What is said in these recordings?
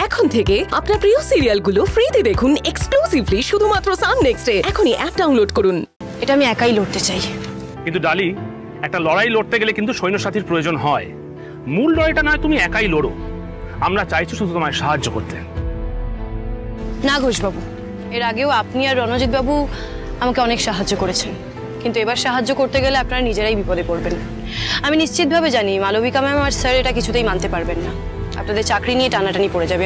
এখন থেকে আপনার প্রিয় সিরিয়ালগুলো ফ্রিতে দেখুন এক্সক্লুসিভলি শুধুমাত্র সান নেক্সটে। এখনই অ্যাপ ডাউনলোড করুন। এটা আমি একাই লড়তে চাই। কিন্তু ডালি, একটা লড়াই লড়তে গেলে কিন্তু সৈন্যসাথীর প্রয়োজন হয়। মূল লড়াইটা নয় তুমি একাই লড়ো, আমরা চাইছি শুধু তোমায় সাহায্য করতে। না ঘোষবাবু, এর আগেও আপনি আর রণজিৎ বাবু আমাকে অনেক সাহায্য করেছেন, কিন্তু এবার সাহায্য করতে গেলে আপনারা নিজেরাই বিপদে পড়বেন। আমি নিশ্চিতভাবে জানি মালবিকা ম্যাম আর স্যার এটা কিছুতেই মানতে পারবেন না। আপনাদের চাকরি নিয়ে টানাটানি পড়ে যাবে,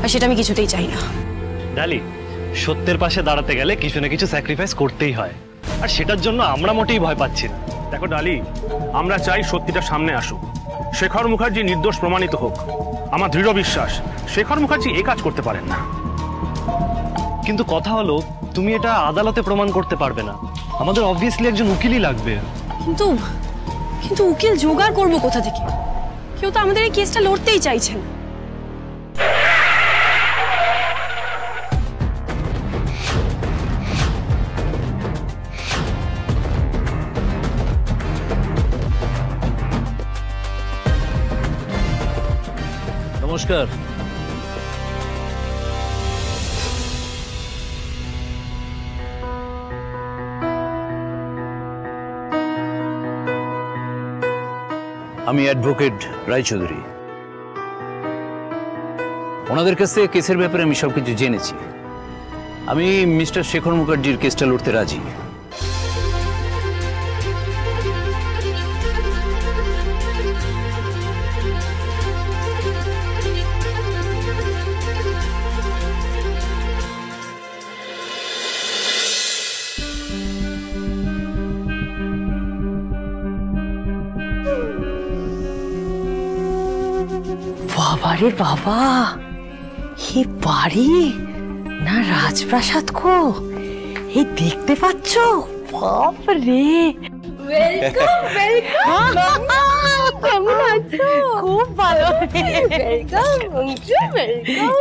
আর সেটা আমি কিছুতেই চাই না। ডালি, সত্যের পাশে দাঁড়াতে গেলে কিছু না কিছু স্যাক্রিফাইস করতেই হয়, আর সেটার জন্য আমরা মোটেই ভয় পাচ্ছি না। দেখো ডালি, আমরা চাই সত্যিটা সামনে আসুক, শেখর মুখার্জি নির্দোষ প্রমাণিত হোক। আমার দৃঢ় বিশ্বাস শেখর মুখার্জি এই কাজ করতে পারেন না। কিন্তু কথা হলো, তুমি এটা আদালতে প্রমাণ করতে পারবে না, আমাদের অবভিয়াসলি একজন উকিলই লাগবে। কিন্তু কিন্তু উকিল জোগাড় করবো কোথা থেকে? কেউ তো আমাদের এই কেসটা লড়তেই চাইছেন। নমস্কার। আমি অ্যাডভোকেট রায়চৌধুরী। ওনাদের কাছে কেসের ব্যাপারে আমি সবকিছু জেনেছি। আমি মিস্টার শেখর মুখার্জির কেসটা লড়তে রাজি। বাবারে বাবা, এই বাড়ি না রাজপ্রাসাদ গো, এই দেখতে পাচ্ছ? বাপরে, ওয়েলকাম ওয়েলকাম। কেমন আছো? খুব ভালো। Welcome welcome.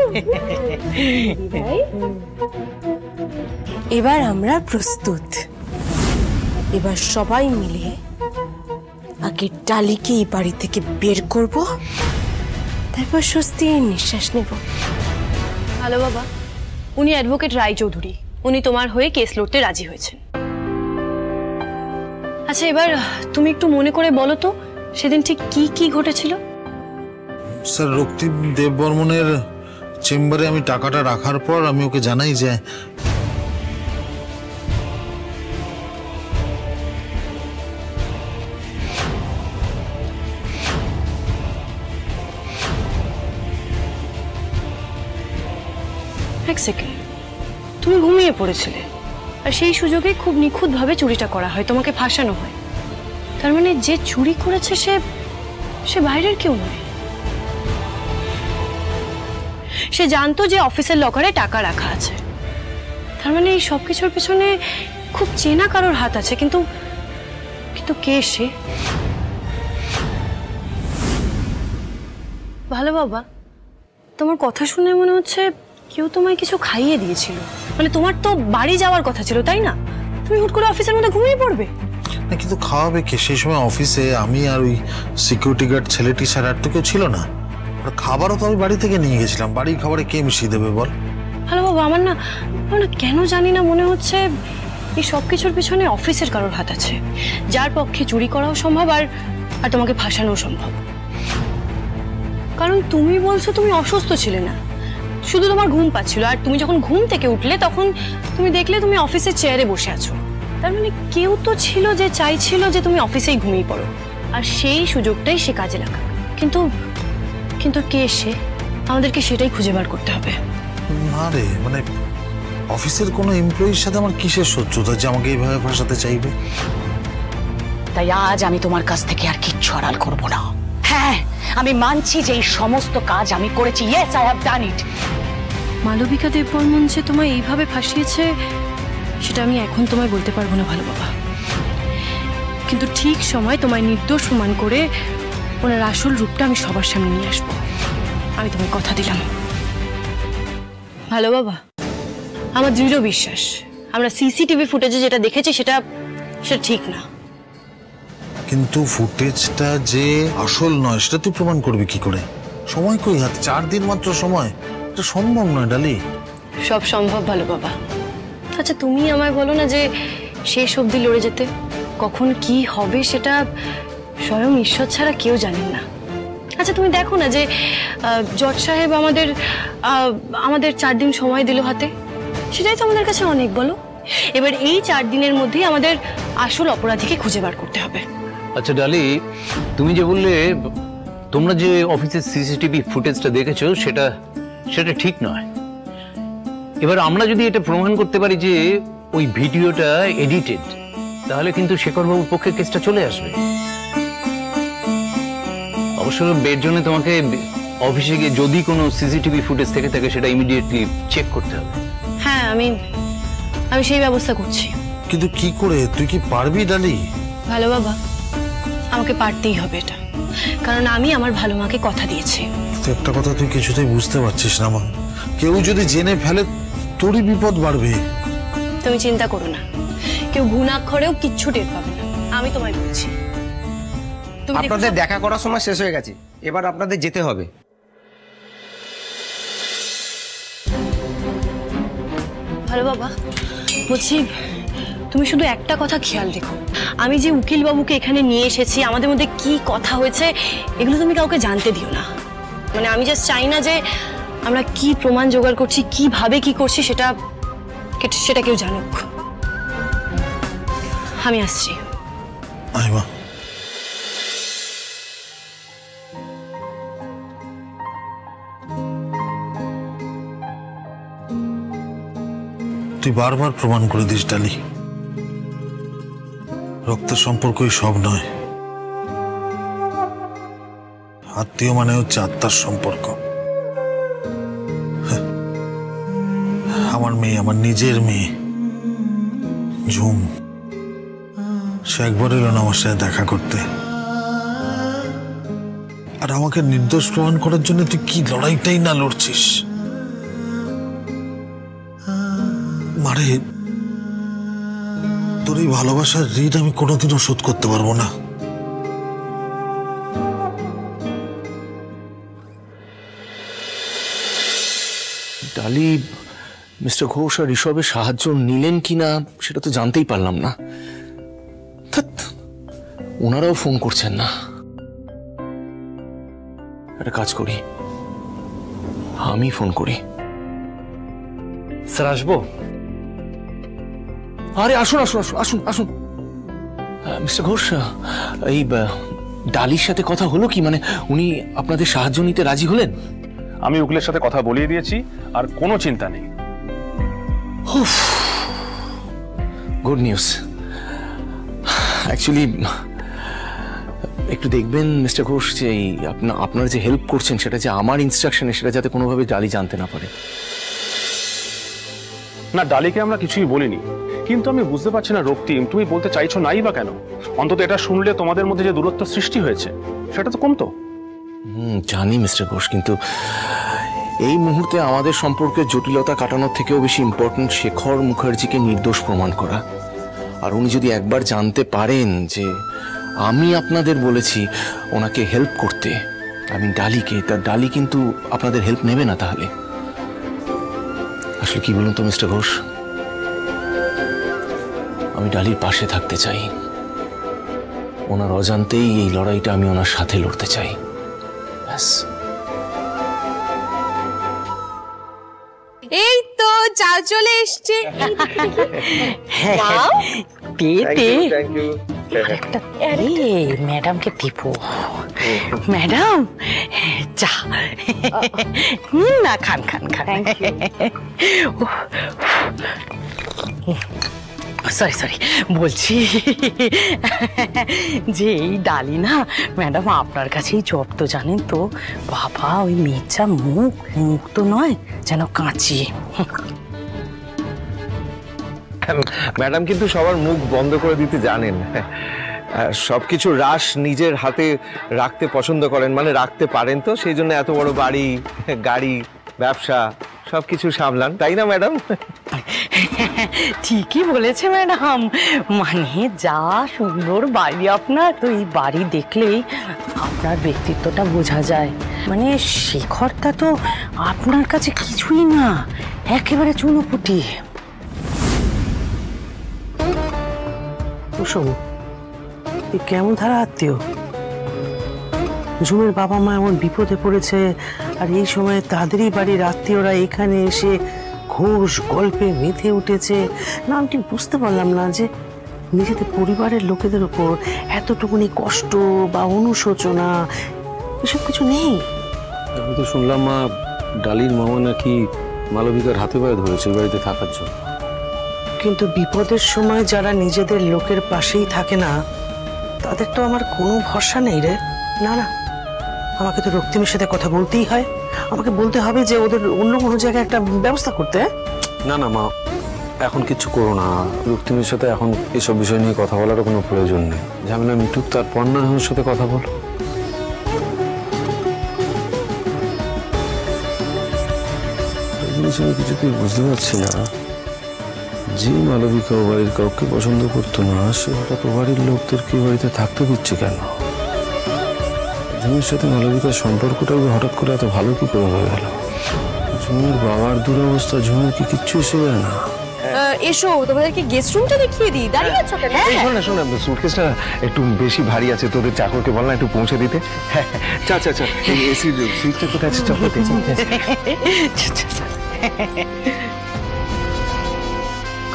এবার আমরা প্রস্তুত। এবার সবাই মিলে আগে ডালিকে এই বাড়ি থেকে বের করব, তারপর স্বস্তির নিঃশ্বাস নেব। হ্যালো বাবা, উনি অ্যাডভোকেট রায়চৌধুরী, উনি তোমার হয়ে কেস লড়তে রাজি হয়েছেন। আচ্ছা, এবার তুমি একটু মনে করে বলো তো সেদিন ঠিক কি কি ঘটেছিল? স্যার, রক্তিম দেববর্মনের চেম্বারে আমি টাকাটা রাখার পর আমি ওকে জানাই যে এক সেকেন্ড, তুমি ঘুমিয়ে পড়েছিলে, আর সেই সুযোগে খুব নিখুঁতভাবে চুরিটা করা হয়, তোমাকে ফাঁসানো হয়। তার মানে যে চুরি করেছে সে বাইরের কেউ নয়। সে জানতো যে অফিসের লকারে টাকা রাখা আছে। তার মানে এই সবকিছুর পেছনে খুব চেনা কারোর হাত আছে। কিন্তু কিন্তু কে সে? ভালো বাবা, তোমার কথা শুনে মনে হচ্ছে কেউ তোমায় কিছু খাইয়ে দিয়েছিল। মানে তোমার তো বাড়ি যাওয়ার কথা ছিল, তাই না? তুমি হুট করে অফিসের মধ্যে ঘুমিয়ে পড়বে না, কিন্তু খাওয়াবে কে? সেই সময় অফিসে আমি আর ওই সিকিউরিটি গার্ড ছেলেটি ছাড়া আর তো কেউ ছিল না। আর খাবারও তো আমি বাড়ি থেকে নিয়ে গেছিলাম। বাড়ির খাবারে কে মিশিয়ে দেবে বল? ভালো বাবা, আমার না কেন জানি না মনে হচ্ছে এই সব কিছুর পিছনে অফিসের কারোর হাত আছে, যার পক্ষে চুরি করাও সম্ভব আর তোমাকে ফাঁসানোও সম্ভব। কারণ তুমি বলছো তুমি অসুস্থ ছিলে না, শুধু তোমার ঘুম পাচ্ছিল, আর তুমি যখন ঘুম থেকে উঠলে তখন তুমি দেখলে তুমি অফিসের চেয়ারে বসে আছো। তার মানে কেউ তো ছিল যে চাইছিল যে তুমি অফিসেই ঘুমিয়ে পড়ো, আর সেই সুযোগটাই সে কাজে লাগাবে। কিন্তু কিন্তু কে সে? আমাদেরকে সেটাই খুঁজে বার করতে হবে। না রে, মানে অফিসের কোনো এমপ্লয়ির সাথে আমার কিসের শত্রুতা যে আমাকে এইভাবে ফাঁসাতে চাইবে? তাই আজ আমি তোমার কাছ থেকে আর কিচ্ছু আড়াল করব না। হ্যাঁ, আমি মানছি যে এই সমস্ত কাজ আমি করেছি। ইয়েস, আই হ্যাভ ডান ইট। মালবিকা দেববর্মন যে তোমায় এইভাবে ফাঁসিয়েছে সেটা আমি এখন তোমায় বলতে পারবো না ভালো বাবা, কিন্তু ঠিক সময় তোমায় নির্দোষ প্রমাণ করে ওনার আসল রূপটা আমি সবার সামনে নিয়ে আসবো। আমি তোমায় কথা দিলাম ভালো বাবা। আমার দৃঢ় বিশ্বাস আমরা সিসিটিভি ফুটেজে যেটা দেখেছি সেটা ঠিক না। কিন্তু ফুটেজটা যে আসল নয় সেটা তুই প্রমাণ করবি কি করে? সময় কই হাতে, 4 দিন মাত্র সময়, এটা সম্ভব নয় ডালি। সব সম্ভব ভালো বাবা। আচ্ছা তুমি আমায় বলো না যে শেষ অবধি লড়ে যেতে, কখন কি হবে সেটা স্বয়ং ঈশ্বর ছাড়া কেউ জানেন না। আচ্ছা তুমি দেখো না যে জজ সাহেব আমাদের 4 দিন সময় দিল হাতে, সেটাই তো আমাদের কাছে অনেক বলো। এবার এই 4 দিনের মধ্যেই আমাদের আসল অপরাধীকে খুঁজে বার করতে হবে। আচ্ছা ডালি, তুমি যে বললে তোমরা যে অফিসের সিসিটিভি ফুটেজটা দেখেছো সেটা ঠিক নয়। এবার আমরা যদি এটা প্রমাণ করতে পারি যে ওই ভিডিওটা এডিটেড, তাহলে কিন্তু শেখরবাবুর পক্ষে কেসটা চলে আসবে। অবশ্য বের জন্য তোমাকে অফিসে গিয়ে যদি কোনো সিসিটিভি ফুটেজ থেকে থাকে সেটা ইমিডিয়েটলি চেক করতে হবে। হ্যাঁ আমি সেই ব্যবস্থা করছি। কিন্তু কি করে, তুই কি পারবি ডালি? ভালো বাবা, আমাকে পারতেই হবে এটা, কারণ আমি আমার ভালো মাকে কথা দিয়েছি। একটা কথা তুই কিছুতেই বুঝতে পারছিস না মা, কেউ যদি জেনে ফেলে তোরই বিপদ বাড়বে। তুমি চিন্তা করো না, কেউ ঘুণাক্ষরেও কিচ্ছু টের পাবে না, আমি তোমায় বলছি। আপনাদের দেখা করার সময় শেষ হয়ে গেছে, এবার আপনাদের যেতে হবে। ভালো বাবা, বলছি তুমি শুধু একটা কথা খেয়াল রেখো, আমি যে উকিল বাবুকে এখানে নিয়ে এসেছি, আমাদের মধ্যে কি কথা হয়েছে এগুলো তুমি কাউকে জানতে দিও না। মানে আমি জাস্ট চাই না যে আমরা কি প্রমাণ জোগাড় করছি, কিভাবে কি করছি সেটা কেউ জানুক। আমি আসছি। আয় মা। তুই বারবার প্রমাণ করে দিস ডালি, রক্তের সম্পর্কই সব নয়, আত্মীয় মানে হচ্ছে আত্মার সম্পর্ক। আমার মেয়ে, আমার নিজের মেয়ে ঝুম, সে একবার এলো না আমার সাথে দেখা করতে, আর আমাকে নির্দোষ প্রমাণ করার জন্য তুই কি লড়াইটাই না লড়ছিস। মারে, তোর এই ভালোবাসার ঋণ আমি কোনোদিনও শোধ করতে পারবো না। ডালি মিস্টার ঘোষ আর ঋষভের সাহায্য নিলেন কিনা সেটা তো জানতেই পারলাম না। ওনারাও ফোন করছেন না। একটা কাজ করি, আমি ফোন করি। স্যার আসবো? আরে আসুন আসুন আসুন আসুন আসুন। মিস্টার ঘোষ, এই ডালির সাথে কথা হলো কি? মানে উনি আপনাদের সাহায্য নিতে রাজি হলেন? আমি উকিলের সাথে কথা বলিয়ে দিয়েছি, আর কোনো চিন্তা নেই। Good news. অ্যাকচুয়ালি একটু দেখবেন মিস্টার ঘোষ যে আপনারা যে হেল্প করছেন সেটা যে আমার ইনস্ট্রাকশনে, সেটা যাতে কোনোভাবে ডালি জানতে না পারে। না, ডালিকে আমরা কিছুই বলিনি, কিন্তু আমি বুঝতে পারছি না রক্তিম, তুমি বলতে চাইছো নাই বা কেন? অন্তত এটা শুনলে তোমাদের মধ্যে যে দূরত্ব সৃষ্টি হয়েছে সেটা তো কমতো। জানি মিস্টার ঘোষ, কিন্তু এই মুহূর্তে আমাদের সম্পর্কে জটিলতা কাটানোর থেকেও বেশি ইম্পর্টেন্ট শেখর মুখার্জিকে নির্দোষ প্রমাণ করা। আর উনি যদি একবার জানতে পারেন যে আমি আপনাদের বলেছি ওনাকে হেল্প করতে, আমি ডালিকে, তার ডালি কিন্তু আপনাদের হেল্প নেবে না। তাহলে আসলে কি বলুন তো মিস্টার ঘোষ, আমি ডালির পাশে থাকতে চাই। ওনার অজান্তেই এই লড়াইটা আমি ওনার সাথে লড়তে চাই। ব্যাস। এই তো চাল চলে এসছে। ম্যাডামকে দিব। ম্যাডাম চা না, খান খান খান। সরি সরি, বলছি যে এই ডালি না ম্যাডাম আপনার কাছেই জব তো জানেন তো। বাবা ওই মেয়েটা মুখ তো নয় যেন কাঁচি। ম্যাডাম কিন্তু সবার মুখ বন্ধ করে দিতে জানেন, সবকিছু রাশ নিজের হাতে রাখতে পছন্দ করেন, মানে রাখতে পারেন তো, সেই জন্য এত বড় বাড়ি, গাড়ি, ব্যবসা সবকিছু সামলান, তাই না ম্যাডাম? ঠিকই বলেছে ম্যাডাম, মানে যা সুন্দর বাড়ি আপনার, তো এই বাড়ি দেখলেই আপনার ব্যক্তিত্বটা বোঝা যায়। মানে শেখরটা তো আপনার কাছে কিছুই না, একেবারে চুনোপুটি। কুসুম, কেমন ধারা আত্মীয়? ঝুমের বাবা মা এমন বিপদে পড়েছে, আর এই সময় তাদেরই বাড়ির আত্মীয়রা এখানে এসে ঘোষ গল্পে মেতে উঠেছে। না, আমি ঠিক বুঝতে পারলাম না যে নিজেদের পরিবারের লোকেদের ওপর এতটুকুনি কষ্ট বা অনুশোচনা এসব কিছু নেই। আমি তো শুনলাম মা, ডালির মামা নাকি মালবিকার হাতে পায়ে ধরেছে বাড়িতে থাকার জন্য। কিন্তু বিপদের সময় যারা নিজেদের লোকের পাশেই থাকে না, তাদের তো আমার কোনো ভরসা নেই রে। না না, আমাকে তো রক্তিমের সাথে কথা বলতেই হয়। আমাকে বলতে হবে যে ওদের অন্য কোনো জায়গায় একটা ব্যবস্থা করতে। না না মা, এখন কিচ্ছু করো না। রক্তিমের সাথে এখন এসব বিষয় নিয়ে কথা বলারও কোনো প্রয়োজন নেই। ঝামেলা মিটুক, তারপর না আমার সাথে কথা বলো। জিনিস আমি কিছুতেই বুঝতে পারছি না, যে মালবিকা ও বাড়ির কাউকে পছন্দ করতো না, সে হঠাৎ ও বাড়ির লোকদেরকে বাড়িতে থাকতে দিচ্ছে কেন? ঝুমের সাথে মালবিকার সম্পর্কটা হঠাৎ করে এত ভালো কি করে হয়ে গেল? ঝুমের বাবার দুরবস্থা ঝুমের কি কিচ্ছু এসে যায় না? এসো, তোমাদেরকে গেস্ট রুমটা দেখিয়ে দিই। দাঁড়িয়ে আছো কেন? শোন না শোন না, সুটকেসটা একটু বেশি ভারী আছে, তোদের চাকরকে বল না একটু পৌঁছে দিতে। চা চা চা, এই এসির সুইচটা কোথায় আছে? চকলেট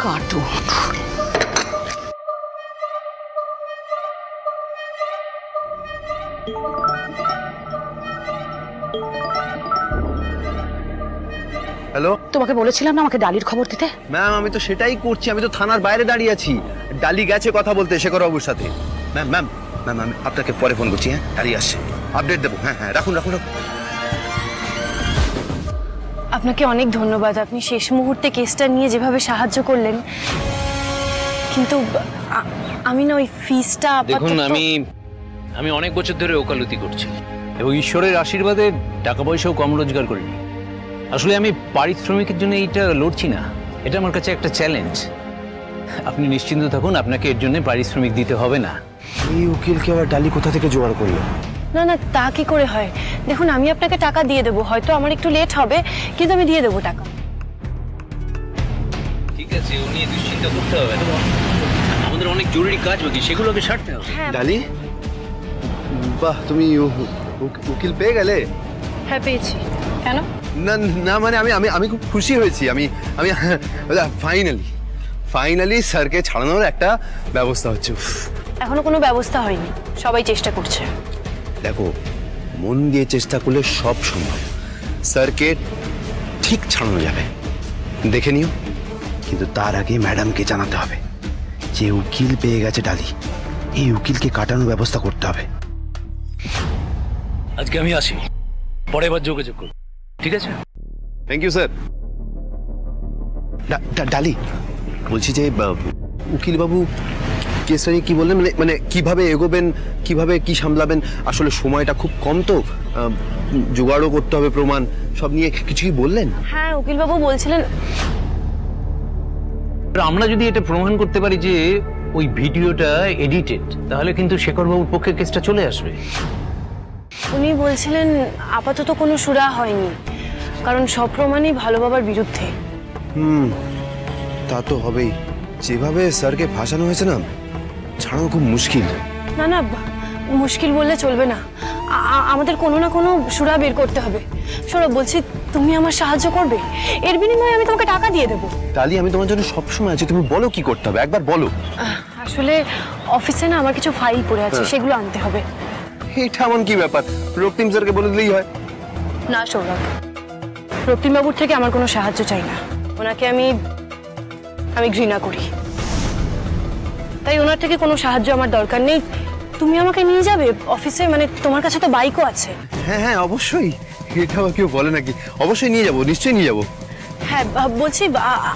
কাটু। হ্যালো, তোমাকে বলেছিলাম না আমাকে ডালির খবর দিতে। ম্যাম আমি তো সেটাই করছি, আমি তো থানার বাইরে দাঁড়িয়ে আছি। ডালি গেছে কথা বলতে শেখর বাবুর সাথে। ম্যাম ম্যাম ম্যাম আমি আপনাকে পরে ফোন করছি। হ্যাঁ, দাঁড়িয়ে আসছে, আপডেট দেবো। হ্যাঁ হ্যাঁ, রাখুন রাখুন রাখুন। আপনাকে অনেক ধন্যবাদ, আপনি শেষ মুহূর্তে কেসটা নিয়ে যেভাবে সাহায্য করলেন। কিন্তু আমি না ওই ফিসটা দেখুন, আমি অনেক বছর ধরে ওকালতি করছি এবং ঈশ্বরের আশীর্বাদে টাকা পয়সাও কম রোজগার করিনি। আসলে আমি পারিশ্রমিকের জন্য এইটা লড়ছি না, এটা আমার কাছে একটা চ্যালেঞ্জ। আপনি নিশ্চিন্ত থাকুন, আপনাকে এর জন্য পারিশ্রমিক দিতে হবে না। এই উকিলকে আবার ডালি কোথা থেকে জোগাড় করলো? না না, তা কি করে হয়? দেখুন, আমি আপনাকে টাকা দিয়ে দেবো, হয়তো আমার একটু লেট হবে, কিন্তু আমি দিয়ে দেবো টাকা। ঠিক আছে, ও নিয়ে দুশ্চিন্তা করতে হবে না, আমাদের অনেক জরুরি কাজ বাকি, সেগুলোকে সারতে হবে। ডালি, বাহ, তুমি উকিল পেয়ে গেলে? হ্যাঁ, পেয়েছি। কেন? না না, মানে আমি খুব খুশি হয়েছি। আমি ফাইনালি স্যারকে ছাড়ানোর একটা ব্যবস্থা হচ্ছে। এখনো কোনো ব্যবস্থা হয়নি, সবাই চেষ্টা করছে। দেখো, মন দিয়ে চেষ্টা করলে সব সম্ভব। স্যারকে ঠিক ছাড়ানো যাবে, দেখে নিও। কিন্তু তার আগে ম্যাডামকে জানাতে হবে যে উকিল পেয়ে গেছে ডালি। এই উকিলকে কাটানোর ব্যবস্থা করতে হবে। আজকে আমি আসি, পরে এবার যোগাযোগ করব, ঠিক আছে? Thank you sir. ডালি, বলছি যে উকিল বাবু কেসটা নিয়ে কি বললেন? মানে কিভাবে এগোবেন, কিভাবে কি সামলাবেন? আসলে সময়টা খুব কম, তো জোগাড়ও করতে হবে প্রমাণ, সব নিয়ে কিছু কি বললেন? হ্যাঁ, উকিলবাবু বলছিলেন আমরা যদি এটা প্রমাণ করতে পারি যে ওই ভিডিওটা এডিটেড, তাহলে কিন্তু শেখরবাবুর পক্ষে কেসটা চলে আসবে। উনি বলছিলেন আপাতত কোনো সুরা হয়নি, কারণ সব প্রমাণই ভালো বাবার বিরুদ্ধে। তা তো হবেই। যেভাবে স্যারকে ফাঁসানো হয়েছে না, ছাড়ানো খুব মুশকিল। না না, মুশকিল বললে চলবে না, আমাদের কোনো না কোনো সুরা বের করতে হবে। সৌরভ, বলছি তুমি আমার সাহায্য করবে, এর বিনিময়ে আমি তোমাকে টাকা দিয়ে দেবো। ডালি, আমি তোমার জন্য সবসময় আছি, তুমি বলো কি করতে হবে, একবার বলো। আসলে অফিসে না আমার কিছু ফাইল পড়ে আছে, সেগুলো আনতে হবে। এটা এমন কি ব্যাপার? রক্তিম স্যারকে বলে দিলেই হয়। না সৌরভ, রক্তিমবাবুর থেকে আমার কোনো সাহায্য চাই না। ওনাকে আমি ঘৃণা করি, তাই ওনার থেকে কোনো সাহায্য আমার দরকার নেই। তুমি আমাকে নিয়ে যাবে অফিসে? মানে তোমার কাছে তো বাইকও আছে। হ্যাঁ হ্যাঁ, অবশ্যই। এটা কেউ বলে নাকি? অবশ্যই নিয়ে যাবো, নিশ্চয়ই নিয়ে যাবো। হ্যাঁ, বলছি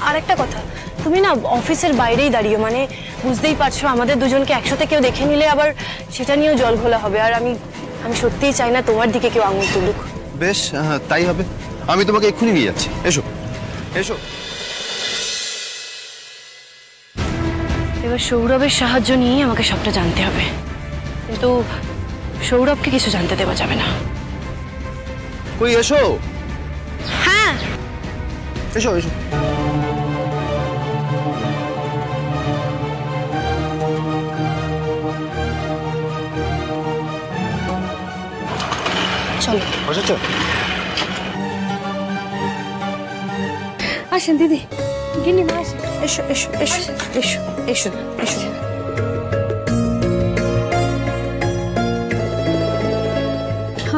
আর একটা কথা, তুমি না অফিসের বাইরেই দাঁড়িয়ে, মানে বুঝতেই পারছো আমাদের দুজনকে একসাথে কেউ দেখে নিলে আবার সেটা নিয়েও জল ঘোলা হবে। আর আমি সত্যিই চাই না তোমার দিকে কেউ আঙুল তুলুক। বেশ, তাই হবে। আমি তোমাকে এক্ষুনি নিয়ে যাচ্ছি, এসো এসো। এবার সৌরভের সাহায্য নিয়েই আমাকে সবটা জানতে হবে, কিন্তু সৌরভকে কিছু জানতে দেওয়া যাবে না। কই এসো। হ্যাঁ এসো এসো। চলো বসেছো? আসেন দিদি, গিন্নিমা আসেন। এসো এসো এসো এসো এসো এসো।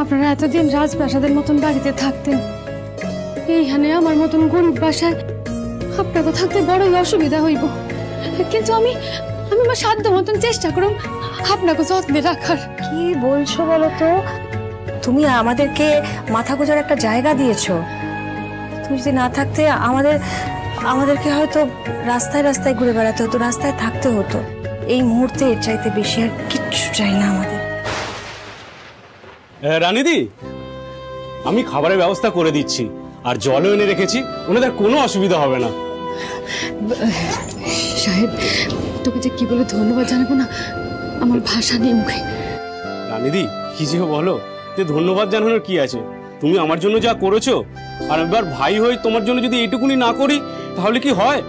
আপনারা এতদিন রাজপ্রাসাদের মতন বাড়িতে থাকতেন, এইখানে আমার মতন গরিব বাসায় আপনাকে থাকতে বড়ই অসুবিধা হইব, কিন্তু আমি আমার সাধ্য মতন চেষ্টা করুন আপনাকে যত্নে রাখার। কি বলছো বলো তো? তুমি আমাদেরকে মাথা গোজার একটা জায়গা দিয়েছো। তুমি যদি না থাকতে আমাদেরকে হয়তো রাস্তায় রাস্তায় ঘুরে বেড়াতে হতো, রাস্তায় থাকতে হতো। এই মুহূর্তে এর চাইতে বেশি আর কিচ্ছু চাই না আমাদের। রানীদি, আমি খাবারের ব্যবস্থা করে দিচ্ছি, আর জলও এনে রেখেছি, ওনাদের কোনো অসুবিধা হবে না। সাহেব, তোকে যে কি বলে ধন্যবাদ জানাবো না, আমার ভাষা নেই মুখে। রানীদি, কি যে বলো, যে ধন্যবাদ জানানোর কি আছে? তুমি আমার জন্য যা করেছো, আর এবার ভাই হই তোমার জন্য যদি এইটুকুনি না করি তাহলে কি হয়?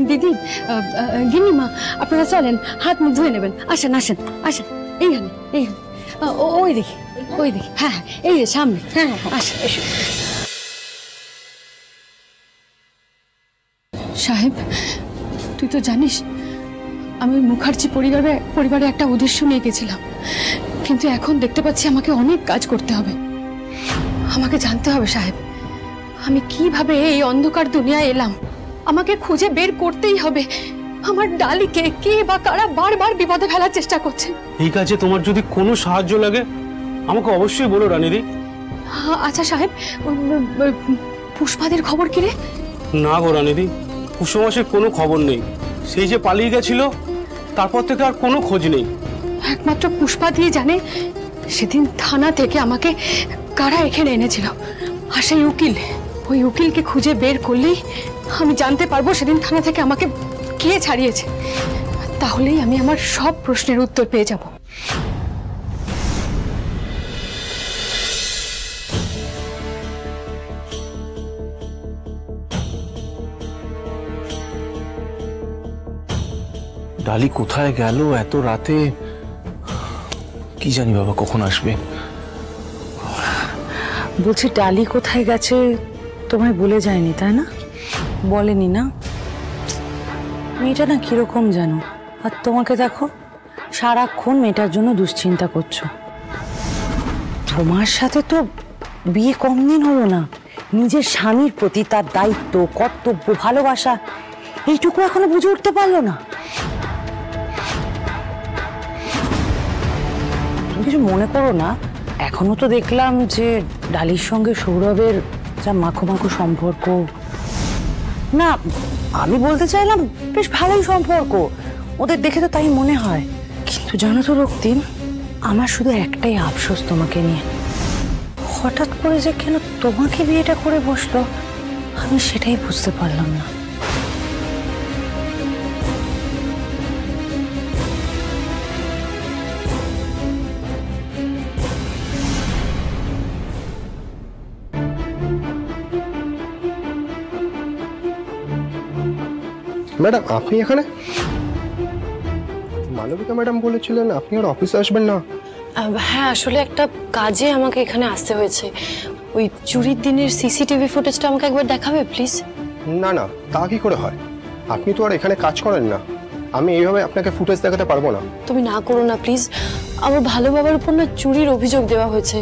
দিদি, গিন্নিমা, আপনারা চলেন, হাত মুখ ধুয়ে নেবেন। আসেন আসেন আসেন, এইখানে এইখানে, ওই দেখি ওই দেখি, হ্যাঁ এই যে সামনে, হ্যাঁ আসেন এসো। সাহেব, তুই তো জানিস আমি মুখার্জি পরিবারে একটা উদ্দেশ্য নিয়ে গেছিলাম, কিন্তু এখন দেখতে পাচ্ছি আমাকে অনেক কাজ করতে হবে। আমাকে জানতে হবে সাহেব, আমি কিভাবে এই অন্ধকার দুনিয়ায় এলাম। আমাকে খুঁজে বের করতেই হবে আমার ডালিকে কে বা কারা বারবার বিপদে ফেলার চেষ্টা করছে। এই কাজে তোমার যদি কোনো সাহায্য লাগে আমাকে অবশ্যই বলো রানীদি। আচ্ছা সাহেব, পুষ্পাদের খবর কি রে? না গো রানীদি, কুসুমাসের কোনো খবর নেই। সেই যে পালিয়ে গেছিল তারপর থেকে আর কোনো খোঁজ নেই। একমাত্র পুষ্পা দিয়ে জানে সেদিন থানা থেকে আমাকে কারা এখানে এনেছিল, আর সেই উকিল, ওই উকিলকে খুঁজে বের করলেই আমি জানতে পারবো সেদিন থানা থেকে আমাকে কে ছাড়িয়েছে। তাহলেই আমি আমার সব প্রশ্নের উত্তর পেয়ে যাব। ডালি কোথায় গেল এত রাতে? কি জানি বাবা কখন আসবে। বলছি ডালি কোথায় গেছে তোমায় বলে যায়নি তাই না? বলেনি না? মেয়েটা না কিরকম জানো, আর তোমাকে দেখো সারাক্ষণ মেয়েটার জন্য দুশ্চিন্তা করছো। তোমার সাথে তো বিয়ে কম দিন হলো না, নিজের স্বামীর প্রতি তার দায়িত্ব, কর্তব্য, ভালোবাসা এইটুকু এখনো বুঝে উঠতে পারলো না। তুমি কিছু মনে করো না, এখনো তো দেখলাম যে ডালির সঙ্গে সৌরভের যা মাখো মাখো সম্পর্ক। না, আমি বলতে চাইলাম বেশ ভালোই সম্পর্ক ওদের, দেখে তো তাই মনে হয়। কিন্তু জানো তো রক্তিম, আমার শুধু একটাই আফসোস তোমাকে নিয়ে, হঠাৎ করে যে কেন তোমাকে বিয়েটা করে বসলো আমি সেটাই বুঝতে পারলাম না। ম্যাডাম, আপনি এখানে? মালবিকা ম্যাডাম বলেছিলেন আপনি আর অফিসে আসবেন না। হ্যাঁ, আসলে একটা কাজে আমাকে এখানে আসতে হয়েছে। ওই চুরির দিনের সিসিটিভি ফুটেজটা আমাকে একবার দেখাবে প্লিজ? না না, তা কি করে হয়? আপনি তো আর এখানে কাজ করেন না, আমি এইভাবে আপনাকে ফুটেজ দেখাতে পারবো না। তুমি না করো না প্লিজ, আমার ভালো বাবার উপর না চুরির অভিযোগ দেওয়া হয়েছে।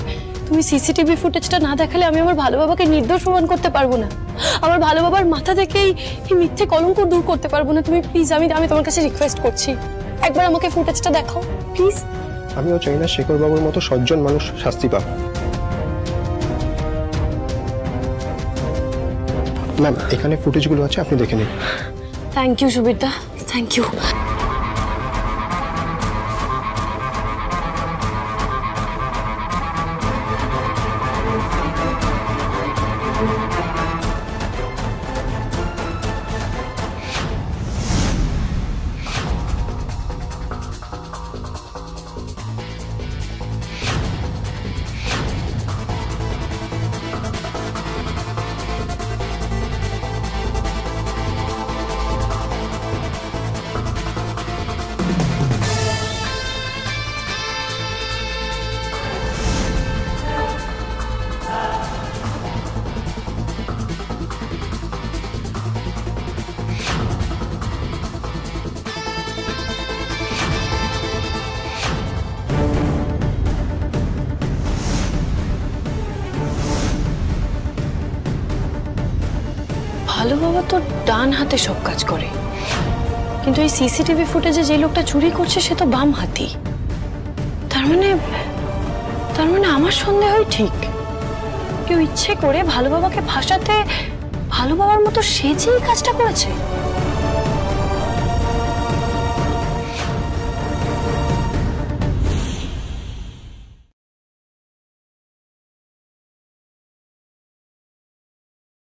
তুমি সিসিটিভি ফুটেজটা না দেখালে আমি আমার ভালো বাবাকে নির্দোষ প্রমাণ করতে পারবো না, আমার ভালো বাবার মাথা থেকেই এই মিথ্যে কলঙ্ক দূর করতে পারবো না। তুমি প্লিজ, আমি তোমার কাছে রিকোয়েস্ট করছি, একবার আমাকে ফুটেজটা দেখাও প্লিজ। আমিও চাই না শেখর বাবুর মতো সজ্জন মানুষ শাস্তি পাক। ম্যাম, এখানে ফুটেজগুলো আছে, আপনি দেখে নিন। থ্যাংক ইউ সুবিরদা, থ্যাংক ইউ। ভালো বাবা তো ডান হাতে সব কাজ করে, কিন্তু এই সিসিটিভি ফুটেজে যে লোকটা চুরি করছে সে তো বাম হাতি। তার মানে আমার সন্দেহই ঠিক, কেউ ইচ্ছে করে ভালো বাবাকে ফাঁসাতে ভালো বাবার মতো সেজেই কাজটা করেছে।